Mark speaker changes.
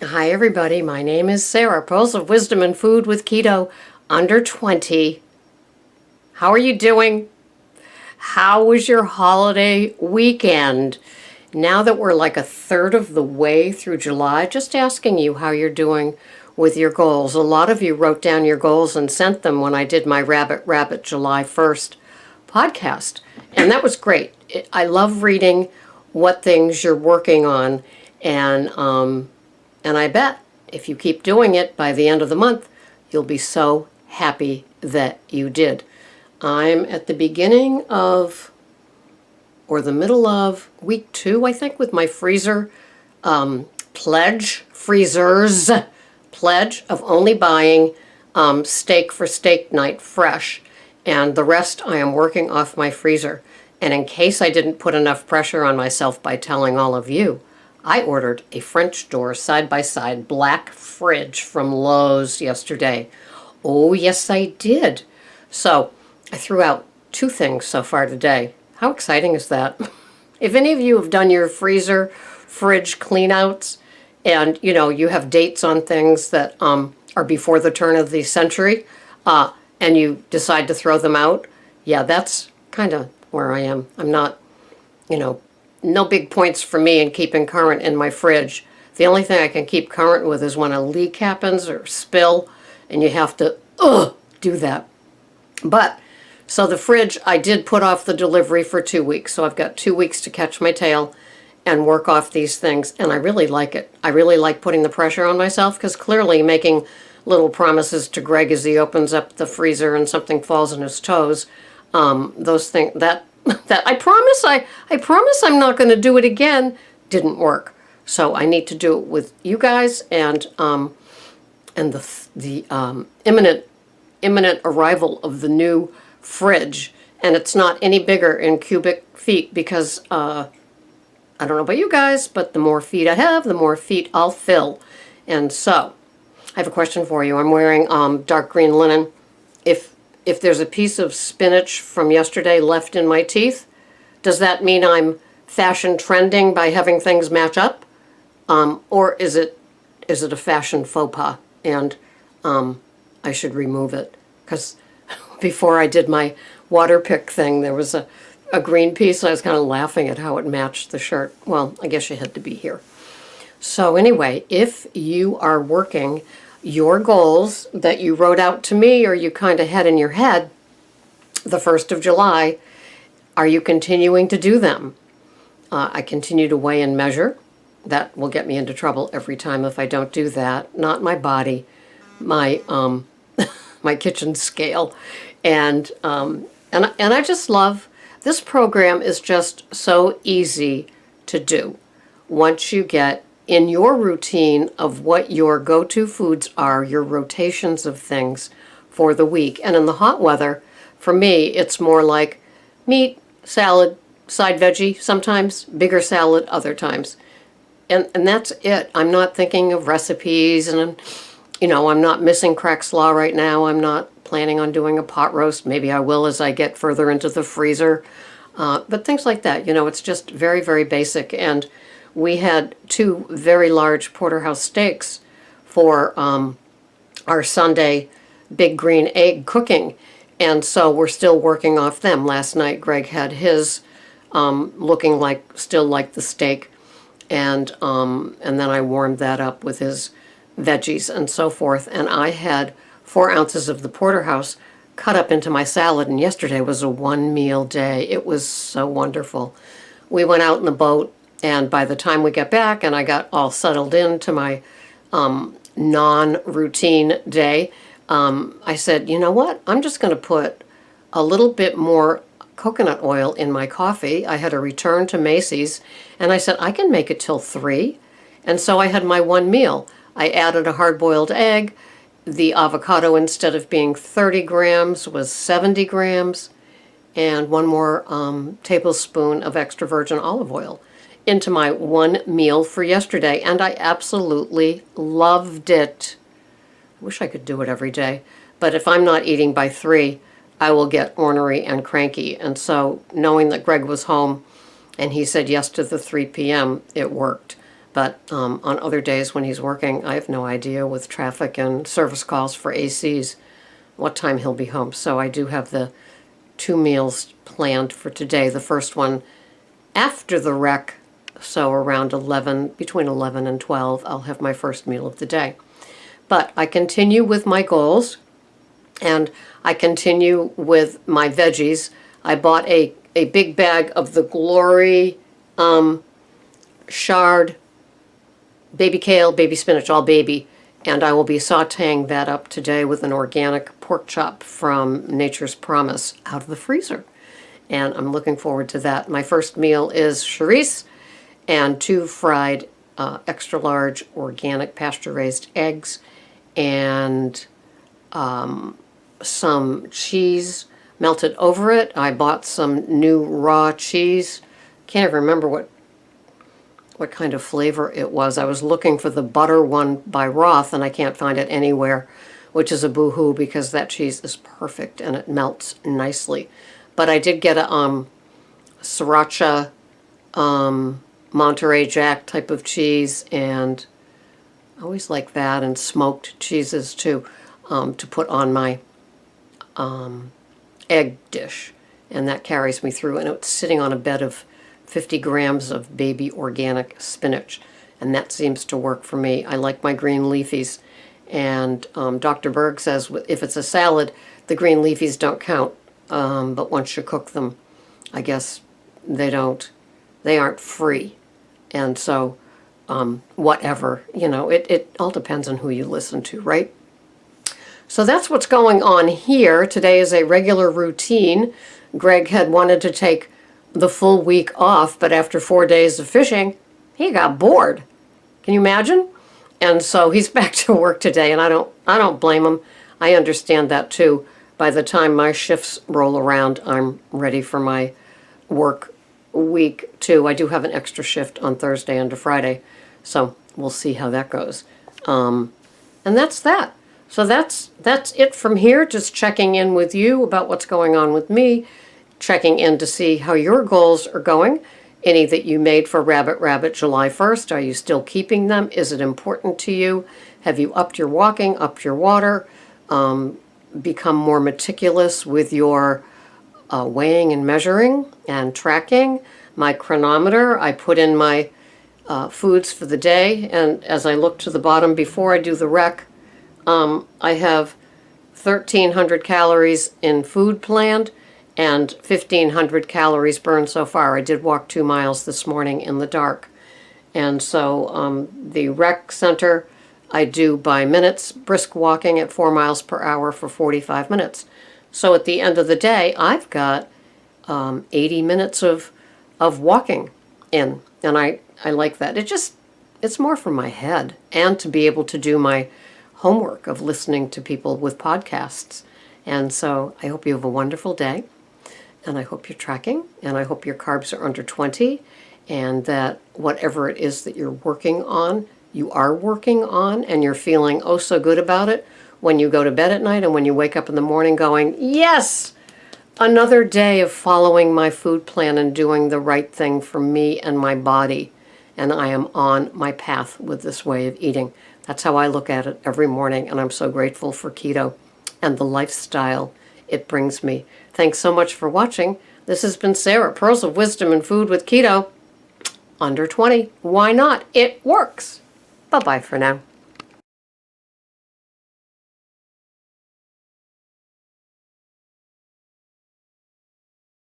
Speaker 1: Hi, everybody. My name is Sarah, Pearls of Wisdom and Food with Keto Under 20. How are you doing? How was your holiday weekend? Now that we're like a third of the way through July, just asking you how you're doing with your goals. A lot of you wrote down your goals and sent them when I did my Rabbit July 1st podcast. And that was great. I love reading what things you're working on, and I bet if you keep doing it by the end of the month, you'll be so happy that you did. I'm at the beginning of, or the middle of week 2, I think, with my freezers pledge of only buying steak for steak night fresh. And the rest I am working off my freezer. And in case I didn't put enough pressure on myself by telling all of you, I ordered a French door side-by-side black fridge from Lowe's yesterday. Oh, yes, I did. So I threw out 2 things so far today. How exciting is that? If any of you have done your fridge cleanouts and, you have dates on things that are before the turn of the century, and you decide to throw them out, yeah, that's kind of where I am. I'm not, no big points for me in keeping current in my fridge. The only thing I can keep current with is when a leak happens or spill, and you have to do that. But, so the fridge, I did put off the delivery for 2 weeks, so I've got 2 weeks to catch my tail and work off these things, and I really like it. I really like putting the pressure on myself, because clearly making little promises to Greg as he opens up the freezer and something falls on his toes, those things, that I promise I'm not going to do it again, didn't work. So I need to do it with you guys and the imminent arrival of the new fridge. And it's not any bigger in cubic feet because I don't know about you guys, but the more feet I have, the more feet I'll fill. And so I have a question for you. I'm wearing dark green linen. If there's a piece of spinach from yesterday left in my teeth, does that mean I'm fashion trending by having things match up? Or is it a fashion faux pas and I should remove it? Because before I did my water pick thing, there was a green piece. I was kind of laughing at how it matched the shirt. Well, I guess you had to be here. So anyway, if you are working your goals that you wrote out to me or you kind of had in your head the 1st of July, are you continuing to do them? I continue to weigh and measure. That will get me into trouble every time if I don't do that. Not my body, my my kitchen scale. And I just love, this program is just so easy to do. Once you get in your routine of what your go-to foods are, your rotations of things for the week. And in the hot weather, for me, it's more like meat, salad, side veggie, sometimes bigger salad, other times. And that's it. I'm not thinking of recipes, and I'm not missing crack slaw right now. I'm not planning on doing a pot roast. Maybe I will as I get further into the freezer. But things like that, it's just very, very basic. And we had 2 very large porterhouse steaks for our Sunday big green egg cooking. And so we're still working off them. Last night, Greg had his looking still like the steak. And then I warmed that up with his veggies and so forth. And I had 4 ounces of the porterhouse cut up into my salad. And yesterday was a 1-meal day. It was so wonderful. We went out in the boat. And by the time we got back and I got all settled into my non-routine day, I said, you know what? I'm just going to put a little bit more coconut oil in my coffee. I had a return to Macy's, and I said, I can make it till 3. And so I had my 1 meal. I added a hard-boiled egg. The avocado, instead of being 30 grams, was 70 grams, and 1 more tablespoon of extra virgin olive oil into my 1 meal for yesterday, and I absolutely loved it. I wish I could do it every day, but if I'm not eating by 3, I will get ornery and cranky. And so knowing that Greg was home and he said yes to the 3 p.m., it worked. But on other days when he's working, I have no idea with traffic and service calls for ACs what time he'll be home. So I do have the 2 meals planned for today. The first one after the wreck, so around 11, between 11 and 12, I'll have my first meal of the day. But I continue with my goals, and I continue with my veggies. I bought a big bag of the Glory Shard baby kale, baby spinach, all baby, and I will be sauteing that up today with an organic pork chop from Nature's Promise out of the freezer. And I'm looking forward to that. My first meal is chorizo and 2 fried extra large organic pasture-raised eggs and some cheese melted over it. I bought some new raw cheese. Can't even remember what kind of flavor it was. I was looking for the butter one by Roth, and I can't find it anywhere, which is a boo-hoo because that cheese is perfect and it melts nicely. But I did get a sriracha Monterey Jack type of cheese, and I always like that, and smoked cheeses too, to put on my egg dish, and that carries me through. And it's sitting on a bed of 50 grams of baby organic spinach, and that seems to work for me. I like my green leafies, and Dr. Berg says if it's a salad, the green leafies don't count, but once you cook them, I guess they aren't free. And so whatever, it all depends on who you listen to, right? So that's what's going on here. Today is a regular routine. Greg had wanted to take the full week off, but after 4 days of fishing, he got bored. Can you imagine? And so he's back to work today, and I don't blame him. I understand that too. By the time my shifts roll around, I'm ready for my work week too. I do have an extra shift on Thursday and Friday, so we'll see how that goes. And that's that. So that's it from here. Just checking in with you about what's going on with me, checking in to see how your goals are going. Any that you made for Rabbit July 1st, are you still keeping them? Is it important to you? Have you upped your walking, upped your water, become more meticulous with your weighing and measuring and tracking? My chronometer, I put in my foods for the day, and as I look to the bottom before I do the rec, I have 1,300 calories in food planned and 1,500 calories burned so far. I did walk 2 miles this morning in the dark. And so the rec center, I do by minutes, brisk walking at 4 miles per hour for 45 minutes. So at the end of the day, I've got 80 minutes of walking in, and I like that. It's more for my head, and to be able to do my homework of listening to people with podcasts. And so I hope you have a wonderful day, and I hope you're tracking, and I hope your carbs are under 20, and that whatever it is that you're working on, you are working on, and you're feeling oh so good about it when you go to bed at night and when you wake up in the morning going, yes, another day of following my food plan and doing the right thing for me and my body. And I am on my path with this way of eating. That's how I look at it every morning, and I'm so grateful for keto and the lifestyle it brings me. Thanks so much for watching. This has been Sarah, Pearls of Wisdom and Food with Keto. Under 20. Why not? It works. Bye-bye for now.